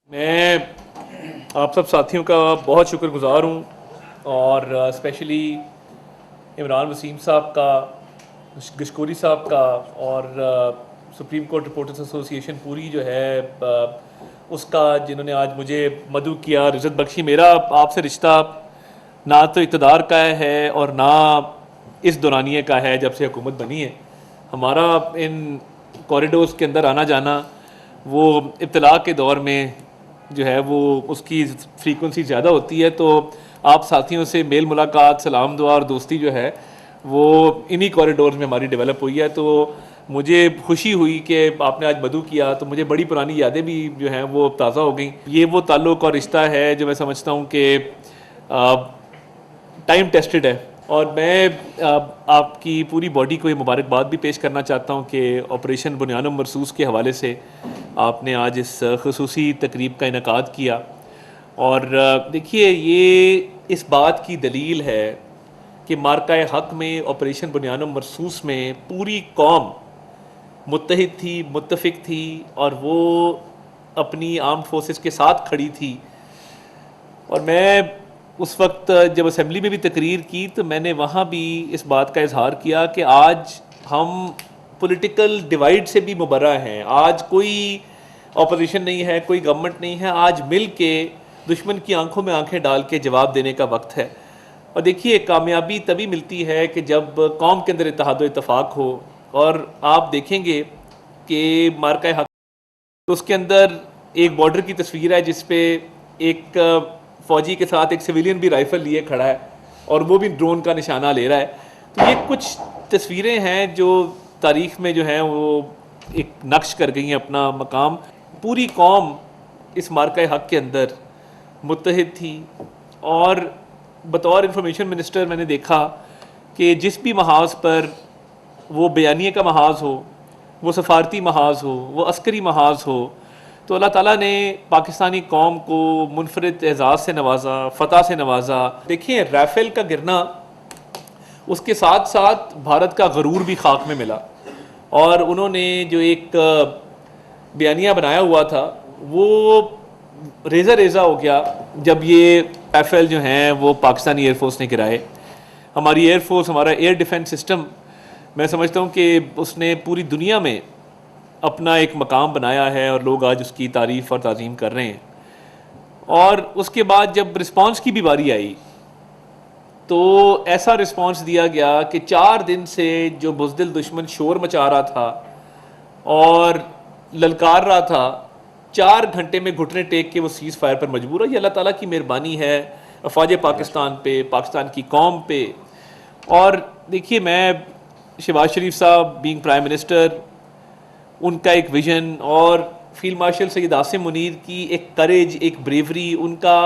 میں آپ سب ساتھیوں کا بہت شکر گزار ہوں اور اسپیشلی عمران وسیم صاحب کا، گشکوری صاحب کا اور سپریم کورٹ رپورٹرز ایسوسی ایشن پوری جو ہے اس کا، جنہوں نے آج مجھے مدعو کیا، رزت بخشی۔ میرا آپ سے رشتہ نہ تو اقتدار کا ہے اور نہ اس دورانیے کا ہے جب سے حکومت بنی ہے۔ ہمارا ان کوریڈورز کے اندر آنا جانا وہ ابتلا کے دور میں جو ہے وہ اس کی فریکوینسی زیادہ ہوتی ہے، تو آپ ساتھیوں سے میل ملاقات، سلام دعا اور دوستی جو ہے وہ انہی کوریڈورز میں ہماری ڈیولپ ہوئی ہے۔ تو مجھے خوشی ہوئی کہ آپ نے آج مدعو کیا، تو مجھے بڑی پرانی یادیں بھی جو ہیں وہ تازہ ہو گئیں۔ یہ وہ تعلق اور رشتہ ہے جو میں سمجھتا ہوں کہ ٹائم ٹیسٹڈ ہے، اور میں آپ کی پوری باڈی کو یہ مبارکباد بھی پیش کرنا چاہتا ہوں کہ آپریشن بنیان مرصوص کے حوالے سے آپ نے آج اس خصوصی تقریب کا انعقاد کیا۔ اور دیکھیے، یہ اس بات کی دلیل ہے کہ مارکہ حق میں، آپریشن بنیان مرصوص میں پوری قوم متحد تھی، متفق تھی، اور وہ اپنی آرمڈ فورسز کے ساتھ کھڑی تھی۔ اور میں اس وقت جب اسمبلی میں بھی تقریر کی تو میں نے وہاں بھی اس بات کا اظہار کیا کہ آج ہم پولیٹیکل ڈیوائیڈ سے بھی مبرہ ہیں۔ آج کوئی اپوزیشن نہیں ہے، کوئی گورنمنٹ نہیں ہے، آج مل کے دشمن کی آنکھوں میں آنکھیں ڈال کے جواب دینے کا وقت ہے۔ اور دیکھیے، کامیابی تبھی ملتی ہے کہ جب قوم کے اندر اتحاد و اتفاق ہو، اور آپ دیکھیں گے کہ مارکہ حق تو اس کے اندر ایک بارڈر کی تصویر ہے جس پہ ایک فوجی کے ساتھ ایک سویلین بھی رائفل لیے کھڑا ہے، اور وہ بھی ڈرون کا نشانہ لے رہا ہے۔ تو یہ کچھ تصویریں ہیں جو تاریخ میں جو ہیں وہ ایک نقش کر گئی ہیں اپنا مقام۔ پوری قوم اس مارکہ حق کے اندر متحد تھی، اور بطور انفارمیشن منسٹر میں نے دیکھا کہ جس بھی محاذ پر، وہ بیانیے کا محاذ ہو، وہ سفارتی محاذ ہو، وہ عسکری محاذ ہو، تو اللہ تعالیٰ نے پاکستانی قوم کو منفرد اعزاز سے نوازا، فتح سے نوازا۔ دیکھیں، رائفل کا گرنا، اس کے ساتھ ساتھ بھارت کا غرور بھی خاک میں ملا، اور انہوں نے جو ایک بیانیہ بنایا ہوا تھا وہ ریزہ ریزہ ہو گیا جب یہ رائفل جو ہیں وہ پاکستانی ایئر فورس نے گرائے۔ ہماری ایئر فورس، ہمارا ایئر ڈیفنس سسٹم، میں سمجھتا ہوں کہ اس نے پوری دنیا میں اپنا ایک مقام بنایا ہے، اور لوگ آج اس کی تعریف اور تعظیم کر رہے ہیں۔ اور اس کے بعد جب رسپانس کی بھی باری آئی تو ایسا رسپانس دیا گیا کہ 4 دن سے جو بزدل دشمن شور مچا رہا تھا اور للکار رہا تھا، 4 گھنٹے میں گھٹنے ٹیک کے وہ سیز فائر پر مجبور ہے۔ یہ اللہ تعالیٰ کی مہربانی ہے افواج پاکستان پہ، پاکستان کی قوم پہ۔ اور دیکھیے، میں شہباز شریف صاحب بینگ پرائم منسٹر، ان کا ایک ویژن، اور فیلڈ مارشل سید عاصم منیر کی ایک کریج، ایک بریوری، ان کا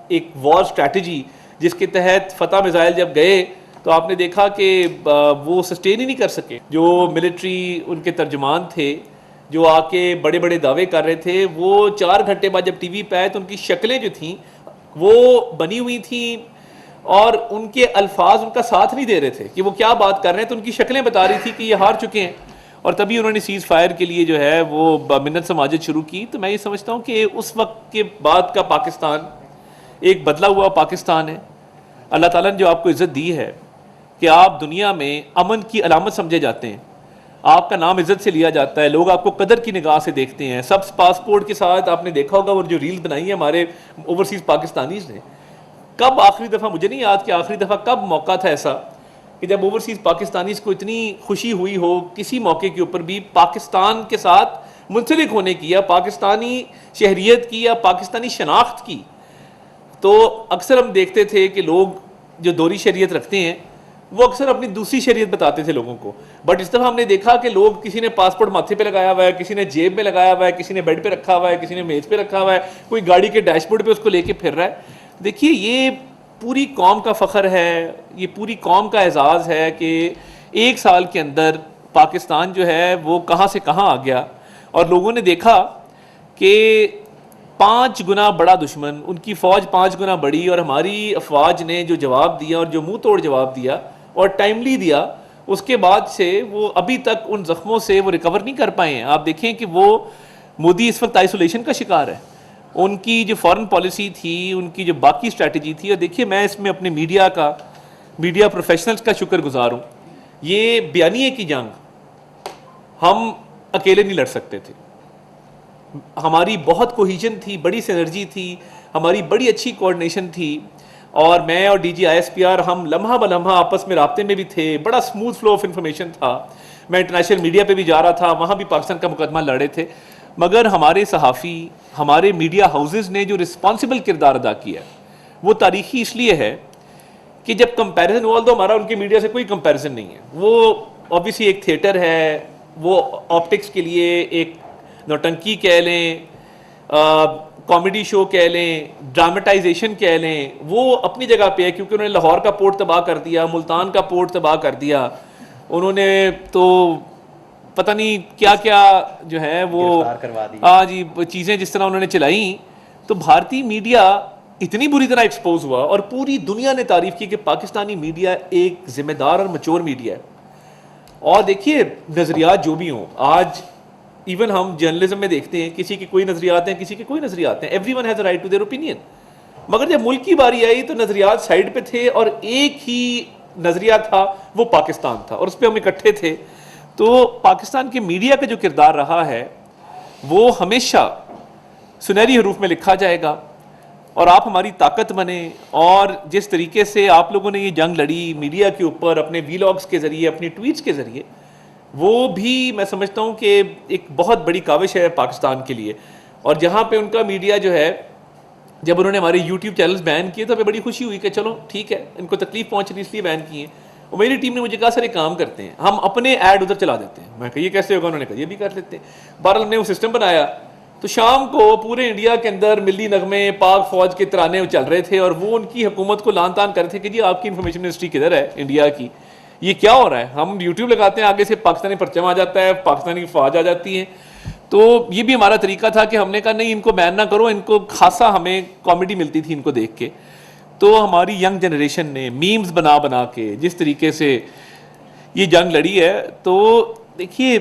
ایک وار اسٹریٹجی جس کے تحت فتح میزائل جب گئے تو آپ نے دیکھا کہ وہ سسٹین ہی نہیں کر سکے۔ جو ملٹری ان کے ترجمان تھے جو آ کے بڑے بڑے دعوے کر رہے تھے، وہ 4 گھنٹے بعد جب ٹی وی پہ آئے تو ان کی شکلیں جو تھیں وہ بنی ہوئی تھیں، اور ان کے الفاظ ان کا ساتھ نہیں دے رہے تھے کہ وہ کیا بات کر رہے ہیں، تو ان کی شکلیں بتا رہی تھی کہ یہ ہار چکے ہیں۔ اور تبھی انہوں نے سیز فائر کے لیے جو ہے وہ منت سماجت شروع کی۔ تو میں یہ سمجھتا ہوں کہ اس وقت کے بعد کا پاکستان ایک بدلا ہوا پاکستان ہے۔ اللہ تعالیٰ نے جو آپ کو عزت دی ہے کہ آپ دنیا میں امن کی علامت سمجھے جاتے ہیں، آپ کا نام عزت سے لیا جاتا ہے، لوگ آپ کو قدر کی نگاہ سے دیکھتے ہیں۔ سب پاسپورٹ کے ساتھ آپ نے دیکھا ہوگا وہ جو ریل بنائی ہے ہمارے اوورسیز پاکستانیز نے۔ کب آخری دفعہ، مجھے نہیں یاد کہ آخری دفعہ کب موقع تھا ایسا کہ جب اوورسیز پاکستانیز کو اتنی خوشی ہوئی ہو کسی موقع کے اوپر بھی پاکستان کے ساتھ منسلک ہونے کی، یا پاکستانی شہریت کی، یا پاکستانی شناخت کی۔ تو اکثر ہم دیکھتے تھے کہ لوگ جو دوہری شہریت رکھتے ہیں وہ اکثر اپنی دوسری شہریت بتاتے تھے لوگوں کو، بٹ اس دفعہ ہم نے دیکھا کہ لوگ، کسی نے پاسپورٹ ماتھے پہ لگایا ہوا ہے، کسی نے جیب میں لگایا ہوا ہے، کسی نے بیڈ پہ رکھا ہوا ہے، کسی نے میز پہ رکھا ہوا ہے، کوئی گاڑی کے ڈیش بورڈ پہ اس کو لے کے پھر رہا ہے۔ دیکھیے، یہ پوری قوم کا فخر ہے، یہ پوری قوم کا اعزاز ہے کہ 1 سال کے اندر پاکستان جو ہے وہ کہاں سے کہاں آ گیا، اور لوگوں نے دیکھا کہ 5 گنا بڑا دشمن، ان کی فوج 5 گنا بڑی، اور ہماری افواج نے جو جواب دیا، اور جو منہ توڑ جواب دیا اور ٹائملی دیا، اس کے بعد سے وہ ابھی تک ان زخموں سے وہ ریکور نہیں کر پائے ہیں۔ آپ دیکھیں کہ وہ مودی اس وقت آئسولیشن کا شکار ہے، ان کی جو فارن پالیسی تھی، ان کی جو باقی اسٹریٹجی تھی. اور دیکھیے میں اس میں اپنے میڈیا پروفیشنلز کا شکر گزار ہوں. یہ بیانیے کی جنگ ہم اکیلے نہیں لڑ سکتے تھے. ہماری بہت کوہیجن تھی، بڑی سینرجی تھی، ہماری بڑی اچھی کوآرڈینیشن تھی. اور میں اور D G I S P R ہم لمحہ بلمحہ آپس میں رابطے میں بھی تھے. بڑا اسموتھ فلو آف انفارمیشن تھا. میں انٹرنیشنل میڈیا پہ بھی جا رہا تھا، وہاں بھی پاکستان کا مقدمہ لڑے تھے. مگر ہمارے صحافی، ہمارے میڈیا ہاؤسز نے جو رسپانسبل کردار ادا کیا وہ تاریخی اس لیے ہے کہ جب کمپیریزن ہوا تو ہمارا ان کے میڈیا سے کوئی کمپیریزن نہیں ہے. وہ obviously ایک تھیٹر ہے، وہ آپٹکس کے لیے ایک نوٹنکی کہہ لیں، کامیڈی شو کہہ لیں، ڈرامٹائزیشن کہہ لیں، وہ اپنی جگہ پہ ہے. کیونکہ انہوں نے لاہور کا پورٹ تباہ کر دیا، ملتان کا پورٹ تباہ کر دیا، انہوں نے تو پتہ نہیں کیا کیا جو ہے وہ ہاں جی چیزیں جس طرح انہوں نے چلائیں. تو بھارتی میڈیا اتنی بری طرح ایکسپوز ہوا اور پوری دنیا نے تعریف کی کہ پاکستانی میڈیا ایک ذمہ دار اور میچور میڈیا ہے. اور دیکھیے نظریات جو بھی ہوں، آج ایون ہم جرنلزم میں دیکھتے ہیں کسی کے کوئی نظریات ہیں، کسی کے کوئی نظریات ہیں. Every one has a right to their opinion. مگر جب ملک کی باری آئی تو نظریات سائڈ پہ تھے اور ایک ہی نظریہ تھا، وہ پاکستان تھا، اور اس پہ ہم اکٹھے تھے. تو پاکستان کے میڈیا کا جو کردار رہا ہے وہ ہمیشہ سنہری حروف میں لکھا جائے گا. اور آپ ہماری طاقت بنیں. اور جس طریقے سے آپ لوگوں نے یہ جنگ لڑی میڈیا کے اوپر اپنے ویلاگز کے ذریعے، اپنی ٹویٹس کے ذریعے، وہ بھی میں سمجھتا ہوں کہ ایک بہت بڑی کاوش ہے پاکستان کے لیے. اور جہاں پہ ان کا میڈیا جو ہے، جب انہوں نے ہمارے یوٹیوب چینلز بین کیے تو ہمیں بڑی خوشی ہوئی کہ چلو ٹھیک ہے، ان کو تکلیف پہنچ رہی اس لیے بین کیے. اور میری ٹیم نے مجھے کہا سر ایک کام کرتے ہیں، ہم اپنے ایڈ ادھر چلا دیتے ہیں. میں کہا یہ کیسے ہوگا؟ انہوں نے کہا یہ بھی کر لیتے ہیں. بہرحال ہم نے وہ سسٹم بنایا. تو شام کو پورے انڈیا کے اندر ملی نغمے، پاک فوج کے ترانے چل رہے تھے، اور وہ ان کی حکومت کو لان تان کر رہے تھے کہ جی آپ کی انفارمیشن منسٹری کدھر ہے انڈیا کی، یہ کیا ہو رہا ہے؟ ہم یوٹیوب لگاتے ہیں، آگے سے پاکستانی پرچم آ جاتا ہے، پاکستانی فوج آ جاتی ہے. تو یہ بھی ہمارا طریقہ تھا کہ ہم نے کہا نہیں ان کو بین نہ کرو، ان کو خاصا ہمیں کامیڈی ملتی تھی ان کو دیکھ کے. تو ہماری ینگ جنریشن نے میمز بنا بنا کے جس طریقے سے یہ جنگ لڑی ہے، تو دیکھیے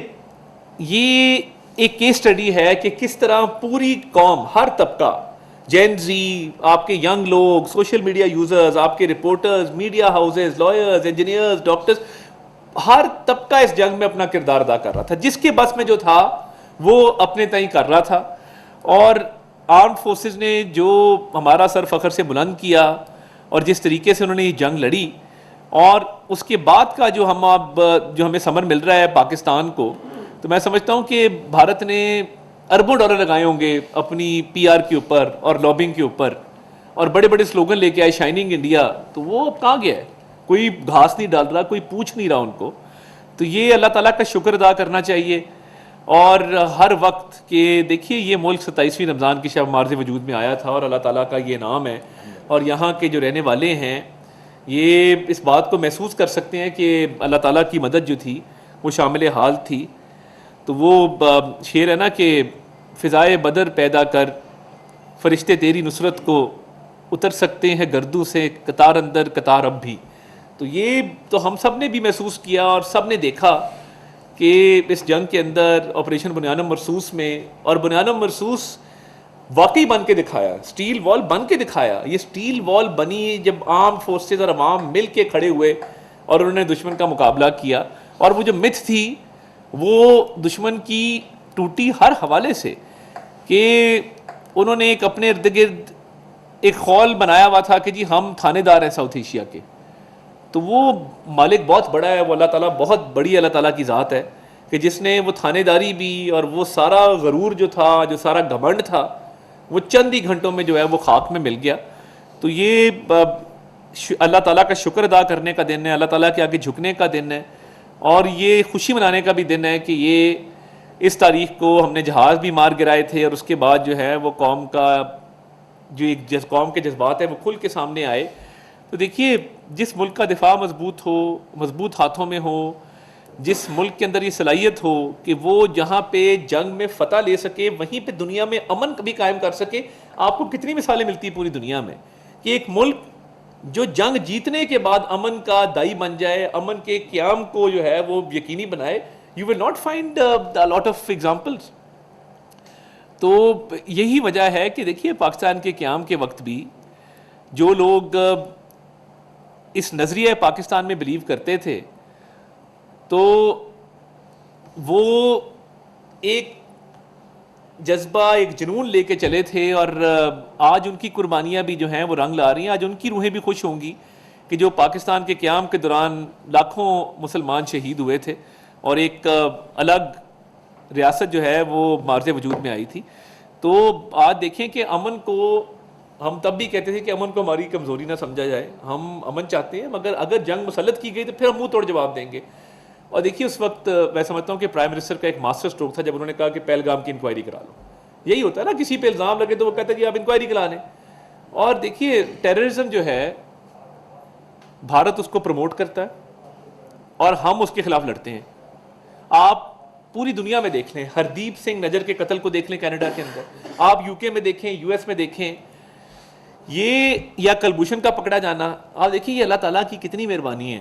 یہ ایک کیس سٹڈی ہے کہ کس طرح پوری قوم، ہر طبقہ، جین زی، آپ کے ینگ لوگ، سوشل میڈیا یوزرز، آپ کے reporters, media houses, lawyers, engineers, doctors, ہر طبقہ اس جنگ میں اپنا کردار ادا کر رہا تھا. جس کے بس میں جو تھا وہ اپنے تئیں کر رہا تھا. اور آرمڈ فورسز نے جو ہمارا سر فخر سے بلند کیا اور جس طریقے سے انہوں نے یہ جنگ لڑی، اور اس کے بعد کا جو ہمیں ثمر مل رہا ہے پاکستان کو، تو میں سمجھتا ہوں کہ بھارت نے اربوں ڈالر لگائے ہوں گے اپنی پی آر کے اوپر اور لابنگ کے اوپر، اور بڑے بڑے سلوگن لے کے آئے شائننگ انڈیا. تو وہ اب کہاں گیا ہے؟ کوئی گھاس نہیں ڈال رہا، کوئی پوچھ نہیں رہا ان کو. تو یہ اللہ تعالیٰ کا شکر ادا کرنا چاہیے. اور ہر وقت کہ دیکھیے یہ ملک 27ویں رمضان کی شب مارز وجود میں آیا تھا، اور اللہ تعالیٰ کا یہ انعام ہے. اور یہاں کے جو رہنے والے ہیں یہ اس بات کو محسوس کر سکتے ہیں کہ اللہ تعالیٰ کی مدد جو تھی وہ شامل حال تھی. تو وہ شعر ہے نا کہ فضائے بدر پیدا کر، فرشتے تیری نصرت کو اتر سکتے ہیں گردوں سے قطار اندر قطار اب بھی. تو یہ تو ہم سب نے بھی محسوس کیا اور سب نے دیکھا کہ اس جنگ کے اندر آپریشن بنیانم مرصوص میں، اور بنیانم مرصوص واقعی بن کے دکھایا، سٹیل وال بن کے دکھایا. یہ سٹیل وال بنی جب عام فورسز اور عوام مل کے کھڑے ہوئے اور انہوں نے دشمن کا مقابلہ کیا. اور وہ جو متھ تھی وہ دشمن کی ٹوٹی ہر حوالے سے، کہ انہوں نے ایک اپنے ارد گرد ایک خول بنایا ہوا تھا کہ جی ہم تھانے دار ہیں ساؤتھ ایشیا کے. تو وہ مالک بہت بڑا ہے، وہ اللہ تعالیٰ بہت بڑی اللہ تعالیٰ کی ذات ہے کہ جس نے وہ تھانے داری بھی اور وہ سارا غرور جو تھا، جو سارا گھمنڈ تھا، وہ چند ہی گھنٹوں میں جو ہے وہ خاک میں مل گیا. تو یہ اللہ تعالیٰ کا شکر ادا کرنے کا دن ہے، اللہ تعالیٰ کے آگے جھکنے کا دن ہے، اور یہ خوشی منانے کا بھی دن ہے کہ یہ اس تاریخ کو ہم نے جہاز بھی مار گرائے تھے، اور اس کے بعد جو ہے وہ قوم کا جو ایک قوم کے جذبات ہیں وہ کھل کے سامنے آئے. تو دیکھیے جس ملک کا دفاع مضبوط ہو، مضبوط ہاتھوں میں ہو، جس ملک کے اندر یہ صلاحیت ہو کہ وہ جہاں پہ جنگ میں فتح لے سکے وہیں پہ دنیا میں امن بھی قائم کر سکے. آپ کو کتنی مثالیں ملتی ہیں پوری دنیا میں کہ ایک ملک جو جنگ جیتنے کے بعد امن کا دائی بن جائے، امن کے قیام کو جو ہے وہ یقینی بنائے. You will not find a lot of examples. تو یہی وجہ ہے کہ دیکھیے پاکستان کے قیام کے وقت بھی جو لوگ اس نظریہ پاکستان میں بلیو کرتے تھے تو وہ ایک جذبہ ایک جنون لے کے چلے تھے، اور آج ان کی قربانیاں بھی جو ہیں وہ رنگ لا رہی ہیں. آج ان کی روحیں بھی خوش ہوں گی کہ جو پاکستان کے قیام کے دوران لاکھوں مسلمان شہید ہوئے تھے اور ایک الگ ریاست جو ہے وہ مارز وجود میں آئی تھی. تو آج دیکھیں کہ امن کو ہم تب بھی کہتے تھے کہ امن کو ہماری کمزوری نہ سمجھا جائے، ہم امن چاہتے ہیں، مگر اگر جنگ مسلط کی گئی تو پھر ہم منہ توڑ جواب دیں گے. اور دیکھیے اس وقت میں سمجھتا ہوں کہ پرائم منسٹر کا ایک ماسٹر سٹروک تھا جب انہوں نے کہا کہ پہلگام کی انکوائری کرا لو. یہی ہوتا ہے نا، کسی پہ الزام لگے تو وہ کہتا ہے کہ آپ انکوائری کرا لیں. اور دیکھیے ٹیررزم جو ہے بھارت اس کو پروموٹ کرتا ہے اور ہم اس کے خلاف لڑتے ہیں. آپ پوری دنیا میں دیکھ لیں، ہردیپ سنگھ نجر کے قتل کو دیکھ لیں کینیڈا کے اندر، آپ یو کے میں دیکھیں، یو ایس میں دیکھیں، یہ یا کلبھوشن کا پکڑا جانا. آپ دیکھیں یہ اللہ تعالیٰ کی کتنی مہربانی ہے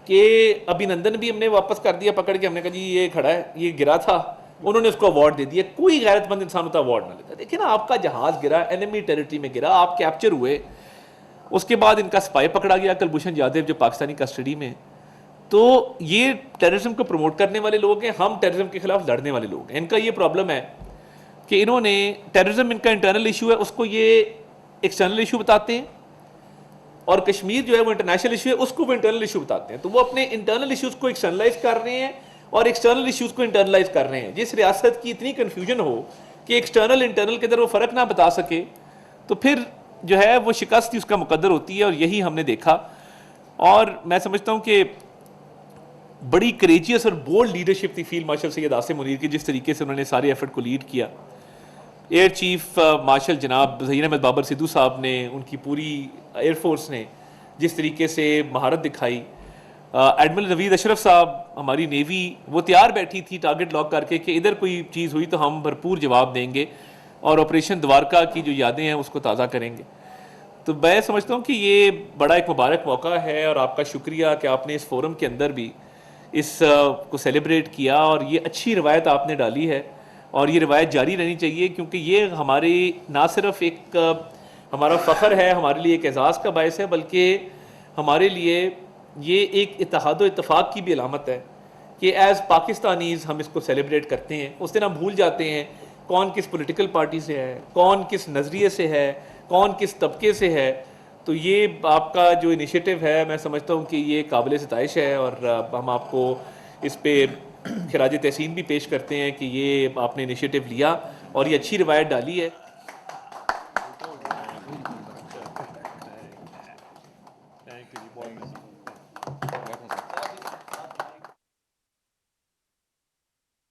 کہ ابھینندن بھی ہم نے واپس کر دیا پکڑ کے. ہم نے کہا جی یہ کھڑا ہے، یہ گرا تھا، انہوں نے اس کو اوارڈ دے دیا. کوئی غیرت مند انسان ہوتا اوارڈ نہ لیتا. دیکھیں نا، آپ کا جہاز گرا، اینیمی ٹیریٹری میں گرا، آپ کیپچر ہوئے، اس کے بعد ان کا سپائی پکڑا گیا کلبھوشن جادیو جو پاکستانی کسٹڈی میں. تو یہ ٹیررزم کو پروموٹ کرنے والے لوگ ہیں، ہم ٹیررزم کے خلاف لڑنے والے لوگ ہیں. ان کا یہ پرابلم ہے کہ انہوں نے ٹیررزم ان کا انٹرنل ایشو ہے، اس کو یہ ایکسٹرنل ایشو بتاتے ہیں، اور کشمیر جو ہے وہ انٹرنیشنل ایشو ہے، اس کو وہ انٹرنل ایشو بتاتے ہیں. تو وہ اپنے انٹرنل ایشوز کو ایکسٹرنلائز کر رہے ہیں اور ایکسٹرنل ایشوز کو انٹرنلائز کر رہے ہیں. جس ریاست کی اتنی کنفیوژن ہو کہ ایکسٹرنل انٹرنل کے اندر وہ فرق نہ بتا سکے تو پھر جو ہے وہ شکست ہی اس کا مقدر ہوتی ہے، اور یہی ہم نے دیکھا. اور میں سمجھتا ہوں کہ بڑی کریجیس اور بولڈ لیڈرشپ تھی فیلڈ مارشل سید عاصم منیر کی، جس طریقے سے انہوں نے سارے ایفرٹ کو لیڈ کیا. ایئر چیف مارشل جناب ظہیر احمد بابر سدھو صاحب نے، ان کی پوری ایئر فورس نے جس طریقے سے مہارت دکھائی. ایڈمرل نوید اشرف صاحب، ہماری نیوی، وہ تیار بیٹھی تھی ٹارگٹ لاک کر کے کہ ادھر کوئی چیز ہوئی تو ہم بھرپور جواب دیں گے اور آپریشن دوارکا کی جو یادیں ہیں اس کو تازہ کریں گے. تو میں سمجھتا ہوں کہ یہ بڑا ایک مبارک موقع ہے، اور آپ کا شکریہ کہ آپ نے اس فورم کے اندر بھی اس کو سیلیبریٹ کیا، اور یہ اچھی روایت آپ نے ڈالی ہے اور یہ روایت جاری رہنی چاہیے، کیونکہ یہ ہماری نہ صرف ایک ہمارا فخر ہے، ہمارے لیے ایک اعزاز کا باعث ہے، بلکہ ہمارے لیے یہ ایک اتحاد و اتفاق کی بھی علامت ہے کہ ایز پاکستانیز ہم اس کو سیلیبریٹ کرتے ہیں. اس دن ہم بھول جاتے ہیں کون کس پولیٹیکل پارٹی سے ہے، کون کس نظریے سے ہے، کون کس طبقے سے ہے. تو یہ آپ کا جو انیشیٹو ہے، میں سمجھتا ہوں کہ یہ قابل ستائش ہے، اور ہم آپ کو اس پہ خراج تحسین بھی پیش کرتے ہیں کہ یہ آپ نے انیشیٹو لیا اور یہ اچھی روایت ڈالی ہے. Thank you.